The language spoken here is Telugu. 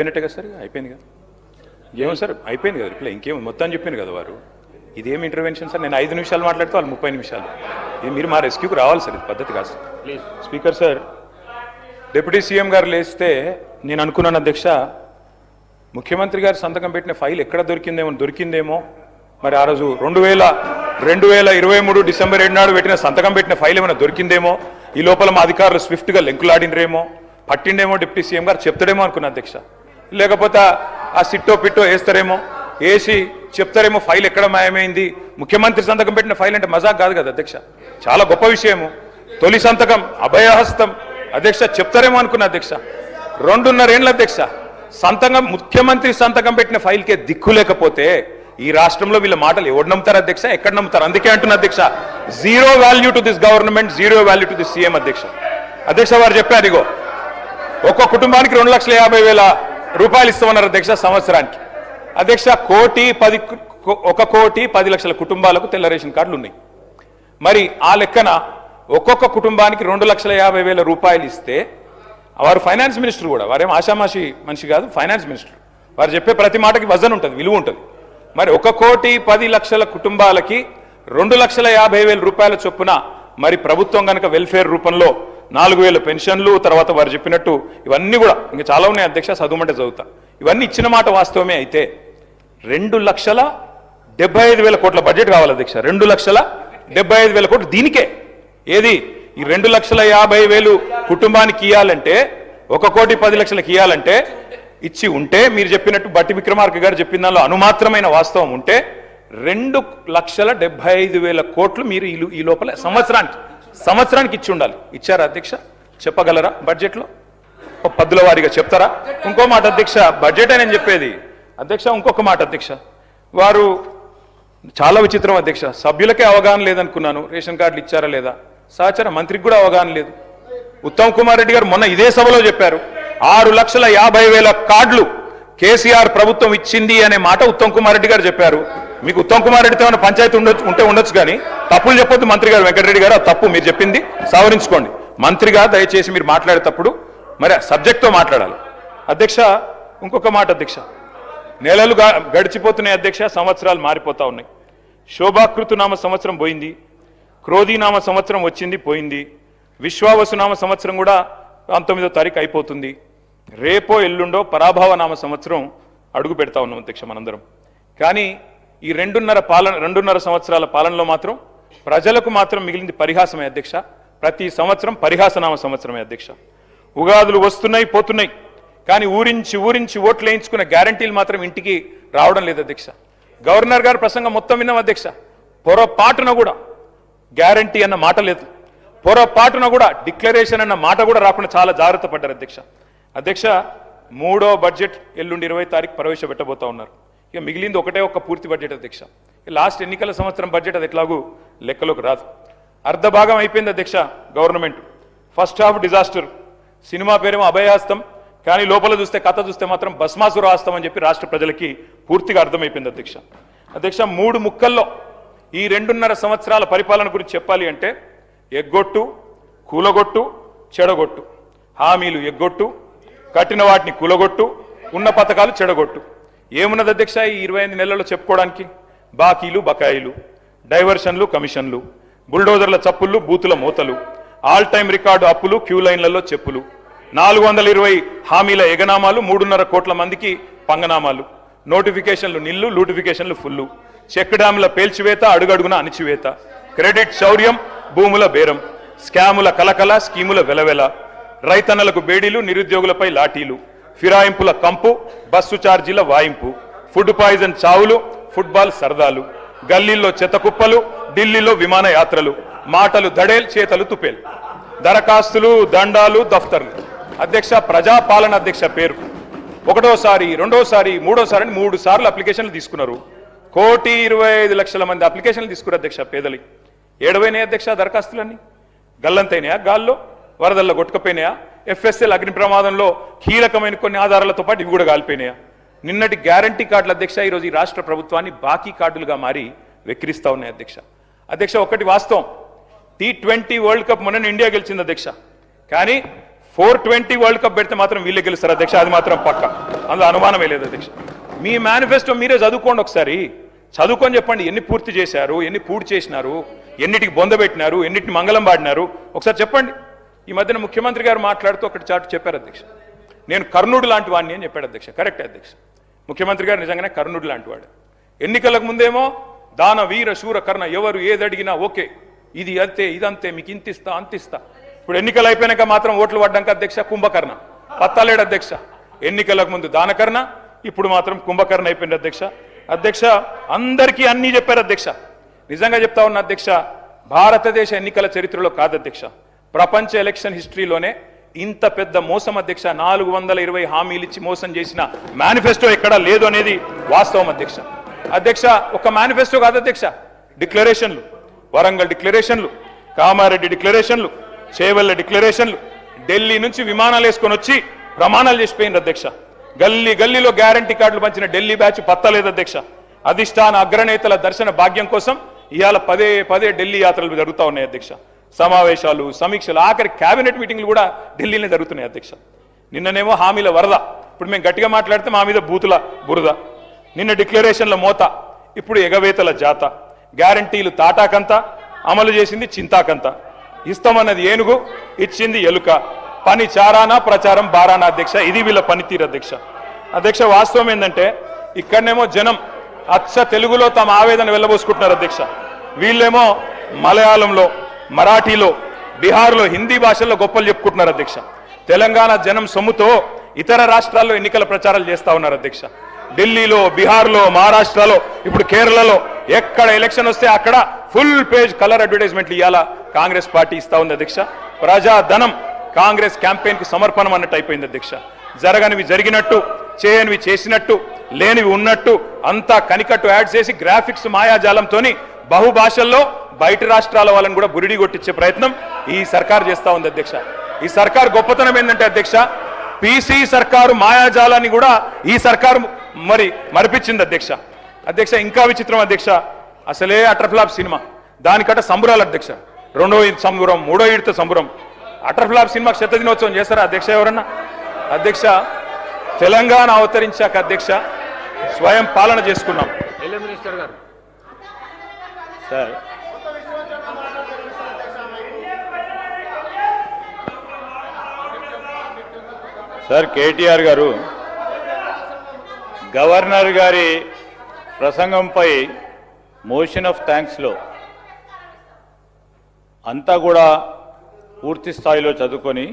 అయిపోయినట్టే కదా సార్, అయిపోయింది కదా, ఏమో సార్ అయిపోయింది కదా రిప్లై, ఇంకేమో మొత్తం చెప్పాను కదా వారు. ఇదేం ఇంటర్వెన్షన్ సార్, నేను 5 నిమిషాలు మాట్లాడితే వాళ్ళు 30 నిమిషాలు. ఇది మీరు మా రెస్క్యూకి రావాలి సార్, ఇది పద్ధతి కాదు sir. Please speaker sir, deputy CM గారు లేస్తే నేను అనుకున్నాను అధ్యక్ష, ముఖ్యమంత్రి గారు సంతకం పెట్టిన ఫైల్ ఎక్కడ దొరికిందేమో మరి ఆ రోజు 2023 డిసెంబర్ 7 నాడు సంతకం పెట్టిన ఫైల్ ఏమైనా దొరికిందేమో, ఈ లోపల మా అధికారులు స్విఫ్ట్గా లెంకులాడినరేమో, పట్టిండేమో డిప్యూటీ సీఎం గారు చెప్తాడేమో అనుకున్నా అధ్యక్ష. లేకపోతే ఆ సిట్టో పిట్టో వేస్తారేమో, వేసి చెప్తారేమో ఫైల్ ఎక్కడ మాయమైంది. ముఖ్యమంత్రి సంతకం పెట్టిన ఫైల్ అంటే మజాక్ కాదు కదా అధ్యక్ష, చాలా గొప్ప విషయము. తొలి సంతకం అభయహస్తం అధ్యక్ష, చెప్తారేమో అనుకున్నా అధ్యక్ష. 2.5 ఏళ్ళ అధ్యక్ష సంతకం, ముఖ్యమంత్రి సంతకం పెట్టిన ఫైల్కే దిక్కు లేకపోతే ఈ రాష్ట్రంలో వీళ్ళ మాటలు ఎవరు నమ్ముతారు అధ్యక్ష, ఎక్కడ నమ్ముతారు? అందుకే అంటున్నా అధ్యక్ష, zero value to this government, zero value to this CM అధ్యక్ష. అధ్యక్ష వారు చెప్పారు, ఇగో ఒక్కో కుటుంబానికి 2,50,000 రూపాయలు ఇస్తామన్నారు అధ్యక్ష సంవత్సరానికి. అధ్యక్ష 1,10,00,000 కుటుంబాలకు తెల్ల రేషన్ కార్డులు ఉన్నాయి. మరి ఆ లెక్కన ఒక్కొక్క కుటుంబానికి 2,50,000 రూపాయలు ఇస్తే, వారు ఫైనాన్స్ మినిస్టర్ కూడా, వారేం ఆషామాషి మనిషి కాదు, ఫైనాన్స్ మినిస్టర్. వారు చెప్పే ప్రతి మాటకి వజన్ ఉంటుంది, విలువ ఉంటుంది. మరి 1,10,00,000 కుటుంబాలకి 2,50,000 రూపాయల చొప్పున మరి ప్రభుత్వం కనుక వెల్ఫేర్ రూపంలో 4,000 పెన్షన్లు, తర్వాత వారు చెప్పినట్టు ఇవన్నీ కూడా ఇంకా చాలా ఉన్నాయి అధ్యక్ష, చదువుమంటే చదువుతా. ఇవన్నీ ఇచ్చిన మాట వాస్తవమే అయితే 2,75,000 కోట్ల బడ్జెట్ కావాలి అధ్యక్ష. 2,75,000 కోట్లు దీనికే. ఏది ఈ 2,50,000 కుటుంబానికి ఇవ్వాలంటే, 1,10,00,000 ఇవ్వాలంటే ఇచ్చి ఉంటే, మీరు చెప్పినట్టు బట్టి విక్రమార్క గారు చెప్పిన దానిలో అనుమాత్రమైన వాస్తవం ఉంటే 2,75,000 కోట్లు మీరు ఈ లోపల సంవత్సరానికి ఇచ్చి ఉండాలి. ఇచ్చారా అధ్యక్ష? చెప్పగలరా బడ్జెట్లో? పద్దుల వారీగా చెప్తారా? ఇంకో మాట అధ్యక్ష, బడ్జెట్ అని చెప్పేది అధ్యక్ష, ఇంకొక మాట అధ్యక్ష, వారు చాలా విచిత్రం అధ్యక్ష, సభ్యులకే అవగాహన లేదనుకున్నాను, రేషన్ కార్డులు ఇచ్చారా లేదా, సహచర మంత్రికి కూడా అవగాహన లేదు. ఉత్తమ్ కుమార్ రెడ్డి గారు మొన్న ఇదే సభలో చెప్పారు, 6,50,000 కార్డులు కేసీఆర్ ప్రభుత్వం ఇచ్చింది అనే మాట ఉత్తమ్ కుమార్ రెడ్డి గారు చెప్పారు. మీకు ఉత్తమ్ కుమార్ రెడ్డితో ఏమైనా పంచాయతీ ఉండొచ్చు కానీ తప్పులు చెప్పొద్దు మంత్రి గారు. వెంకటరెడ్డి గారు తప్పు మీరు చెప్పింది సవరించుకోండి. మంత్రిగా దయచేసి మీరు మాట్లాడేటప్పుడు మరి సబ్జెక్ట్తో మాట్లాడాలి అధ్యక్ష. ఇంకొక మాట అధ్యక్ష, నెలలు గడిచిపోతున్నాయి అధ్యక్ష, సంవత్సరాలు మారిపోతా ఉన్నాయి. శోభాకృతునామ సంవత్సరం పోయింది, క్రోధీనామ సంవత్సరం వచ్చింది పోయింది, విశ్వావసునామ సంవత్సరం కూడా 19వ తారీఖు అయిపోతుంది. రేపో ఎల్లుండో పరాభవనామ సంవత్సరం అడుగు పెడతా ఉన్నాం అధ్యక్ష మనందరం. కానీ ఈ 2.5 సంవత్సరాల పాలనలో మాత్రం ప్రజలకు మాత్రం మిగిలింది పరిహాసమే అధ్యక్ష. ప్రతి సంవత్సరం పరిహాసనామ సంవత్సరమే అధ్యక్ష. ఉగాదులు వస్తున్నాయి పోతున్నాయి, కానీ ఊరించి ఓట్లు వేయించుకున్న గ్యారంటీలు మాత్రం ఇంటికి రావడం లేదు అధ్యక్ష. గవర్నర్ గారు ప్రసంగం మొత్తం విన్నాం అధ్యక్ష, పొరపాటున కూడా గ్యారంటీ అన్న మాట లేదు, పొరపాటున కూడా డిక్లరేషన్ అన్న మాట కూడా రాకుండా చాలా జాగ్రత్త పడ్డారు అధ్యక్ష. అధ్యక్ష 3వ బడ్జెట్ ఎల్లుండి 20వ తారీఖు ప్రవేశపెట్టబోతా ఉన్నారు. ఇక మిగిలింది ఒక్క పూర్తి బడ్జెట్ అధ్యక్ష. లాస్ట్ ఎన్నికల సంవత్సరం బడ్జెట్ అది ఎట్లాగూ లెక్కలోకి రాదు. అర్ధ భాగం అయిపోయింది అధ్యక్ష government. First half disaster, cinema పేరేమో అభయహస్తం, కానీ లోపల చూస్తే కథ చూస్తే మాత్రం భస్మాసుర హస్తం అని చెప్పి రాష్ట్ర ప్రజలకి పూర్తిగా అర్థమైపోయింది అధ్యక్ష. అధ్యక్ష 3 ముక్కల్లో ఈ 2.5 సంవత్సరాల పరిపాలన గురించి చెప్పాలి అంటే, ఎగ్గొట్టు, కూలగొట్టు, చెడగొట్టు. హామీలు ఎగ్గొట్టు, కట్టిన వాటిని కూలగొట్టు, ఉన్న పథకాలు చెడగొట్టు. ఏమున్నది అధ్యక్ష ఈ 25 నెలల్లో చెప్పుకోవడానికి? బాకీలు బకాయిలు, డైవర్షన్లు కమిషన్లు, బుల్డోజర్ల చప్పుళ్ళు, బూతుల మూతలు, ఆల్ టైం రికార్డు అప్పులు, క్యూ లైన్లలో చెప్పులు, 420 హామీల ఎగనామాలు, 3.5 కోట్ల మందికి పంగనామాలు, నోటిఫికేషన్లు నిల్లు, లూటిఫికేషన్లు ఫుల్లు, చెక్ డ్యాముల పేల్చివేత, అడుగడుగున అణిచివేత, క్రెడిట్ శౌర్యం, భూముల బేరం, స్కాముల కలకల, స్కీముల వెలవెల, రైతన్నలకు బేడీలు, నిరుద్యోగులపై లాఠీలు, ఫిరాయింపుల కంపు, బస్సు ఛార్జీల వాయింపు, ఫుడ్ పాయిజన్ చావులు, ఫుట్బాల్ సరదాలు, గల్లీల్లో చెత్త కుప్పలు, ఢిల్లీలో విమాన యాత్రలు, మాటలు దడేల్, చేతలు తుపేల్, దరఖాస్తులు, దండాలు, దఫ్తర్లు. అధ్యక్ష ప్రజాపాలన అధ్యక్ష పేరు. 1వసారి 2వసారి 3వసారి అని 3 సార్లు అప్లికేషన్లు తీసుకున్నారు. 1,25,00,000 మంది అప్లికేషన్లు తీసుకున్నారు అధ్యక్ష. పేదలకి ఏడవైనాయి అధ్యక్ష దరఖాస్తులన్నీ, గల్లంతైనాయా, గాల్లో వరదల్లో కొట్టుకపోయినాయా, FSL అగ్ని ప్రమాదంలో కీలకమైన కొన్ని ఆధారాలతో పాటు ఇవి కూడా కాలిపోయినాయా? నిన్నటి గ్యారంటీ కార్డులు అధ్యక్ష ఈరోజు ఈ రాష్ట్ర ప్రభుత్వాన్ని బాకీ కార్డులుగా మారి వెక్కిరిస్తా ఉన్నాయి అధ్యక్ష. అధ్యక్ష ఒకటి వాస్తవం, T20 వరల్డ్ కప్ మొన్న ఇండియా గెలిచింది అధ్యక్ష. కానీ 420 వరల్డ్ కప్ పెడితే మాత్రం వీళ్ళే గెలుస్తారు అధ్యక్ష, అది మాత్రం పక్క, అందులో అనుమానమే లేదు అధ్యక్ష. మీ మేనిఫెస్టో మీరే చదువుకోండి ఒకసారి, చదువుకొని చెప్పండి ఎన్ని పూర్తి చేశారు, ఎన్ని పూర్తి చేసినారు, ఎన్నిటికి బొందబెట్టినారు, ఎన్నిటిని మంగళం పాడినారు ఒకసారి చెప్పండి. ఈ మధ్యన ముఖ్యమంత్రి గారు మాట్లాడుతూ ఒకటి చాటు చెప్పారు అధ్యక్ష, నేను కర్ణుడు లాంటి వాడిని అని చెప్పాడు అధ్యక్ష. కరెక్ట్ అధ్యక్ష, ముఖ్యమంత్రి గారు నిజంగానే కర్ణుడు లాంటి వాడు. ఎన్నికలకు ముందేమో దాన వీర శూర కర్ణ, ఎవరు ఏది అడిగినా ఓకే, ఇది అంతే ఇదంతే, మీకు ఇంతిస్తా అంతిస్తా. ఇప్పుడు ఎన్నికలు అయిపోయినాక మాత్రం ఓట్లు పడ్డాక అధ్యక్ష కుంభకర్ణ పత్తాలేడు అధ్యక్ష. ఎన్నికలకు ముందు దానకర్ణ, ఇప్పుడు మాత్రం కుంభకర్ణ అయిపోయింది అధ్యక్ష. అధ్యక్ష అందరికీ అన్నీ చెప్పారు అధ్యక్ష. నిజంగా చెప్తా ఉన్న అధ్యక్ష, భారతదేశ ఎన్నికల చరిత్రలో కాదు అధ్యక్ష, ప్రపంచ ఎలక్షన్ హిస్టరీలోనే ఇంత పెద్ద మోసం అధ్యక్ష. 420 హామీలు ఇచ్చి మోసం చేసిన మేనిఫెస్టో ఎక్కడా లేదు అనేది వాస్తవం అధ్యక్ష. అధ్యక్ష ఒక మేనిఫెస్టో కాదు అధ్యక్ష, డిక్లరేషన్లు, వరంగల్ డిక్లరేషన్లు, కామారెడ్డి డిక్లరేషన్లు, చేవెళ్ల డిక్లరేషన్లు, ఢిల్లీ నుంచి విమానాలు వేసుకొని వచ్చి ప్రమాణాలు చేసిపోయింది అధ్యక్ష. గల్లీ గల్లీలో గ్యారంటీ కార్డులు పంచిన ఢిల్లీ బ్యాచ్ పత్తలేదు అధ్యక్ష. అధిష్టాన అగ్రనేతల దర్శన భాగ్యం కోసం ఇవాళ పదే ఢిల్లీ యాత్రలు జరుగుతూ ఉన్నాయి అధ్యక్ష. సమావేశాలు, సమీక్షలు, ఆఖరి కేబినెట్ మీటింగ్లు కూడా ఢిల్లీనే జరుగుతున్నాయి అధ్యక్ష. నిన్ననేమో హామీల వరద, ఇప్పుడు మేము గట్టిగా మాట్లాడితే మా మీద బూతుల బురద. నిన్న డిక్లరేషన్ల మోత, ఇప్పుడు ఎగవేతల జాత. గ్యారంటీలు తాటాకంత, అమలు చేసింది చింతాకంత. ఇస్తామన్నది ఏనుగు, ఇచ్చింది ఎలుక. పని చారానా ప్రచారం బారానా అధ్యక్ష, ఇది వీళ్ళ పనితీరు అధ్యక్ష. అధ్యక్ష వాస్తవం ఏంటంటే ఇక్కడనేమో జనం అచ్చ తెలుగులో తమ ఆవేదన వెళ్ళబోసుకుంటున్నారు అధ్యక్ష. వీళ్ళేమో మలయాళంలో, మరాఠీలో, బీహార్లో, హిందీ భాషల్లో గొప్పలు చెప్పుకుంటున్నారు అధ్యక్ష. తెలంగాణ జనం సొమ్ముతో ఇతర రాష్ట్రాల్లో ఎన్నికల ప్రచారాలు చేస్తా ఉన్నారు అధ్యక్ష. ఢిల్లీలో, బీహార్లో, మహారాష్ట్రలో, ఇప్పుడు కేరళలో ఎక్కడ ఎలక్షన్ వస్తే అక్కడ ఫుల్ పేజ్ కలర్ అడ్వర్టైజ్మెంట్లు ఇవాళ కాంగ్రెస్ పార్టీ ఇస్తా ఉంది అధ్యక్ష. ప్రజాధనం కాంగ్రెస్ క్యాంపెయిన్ కు సమర్పణం అన్నట్టు అయిపోయింది అధ్యక్ష. జరగనివి జరిగినట్టు, చేయనివి చేసినట్టు, లేనివి ఉన్నట్టు అంతా కనికట్టు యాడ్ చేసి గ్రాఫిక్స్ మాయాజాలంతోని బహుభాషల్లో బయట రాష్ట్రాల వాళ్ళని కూడా బురిడి కొట్టించే ప్రయత్నం ఈ సర్కార్ చేస్తా ఉంది అధ్యక్ష. ఈ సర్కార్ గొప్పతనం ఏంటంటే అధ్యక్ష, పీసీ సర్కారు మాయాజాలాన్ని కూడా ఈ సర్కారు మరిపించింది అధ్యక్ష. అధ్యక్ష ఇంకా విచిత్రం అధ్యక్ష, అసలే అటర్ఫ్లాప్ సినిమా, దానికట సంబురాలు అధ్యక్ష. రెండో ఈద్ సంబురం, మూడో ఈడ్తో సంబురం. అటర్ఫ్లాప్ సినిమాకి శత దినోత్సవం చేస్తారా అధ్యక్ష ఎవరన్నా? అధ్యక్ష తెలంగాణ అవతరించాక అధ్యక్ష స్వయం పాలన చేసుకున్నాం. మినిస్టర్ గారు సార్ కేటీఆర్ గారు గవర్నర్ గారి ప్రసంగంపై మోషన్ ఆఫ్ థ్యాంక్స్లో అంతా కూడా పూర్తి స్థాయిలో చదువుకొని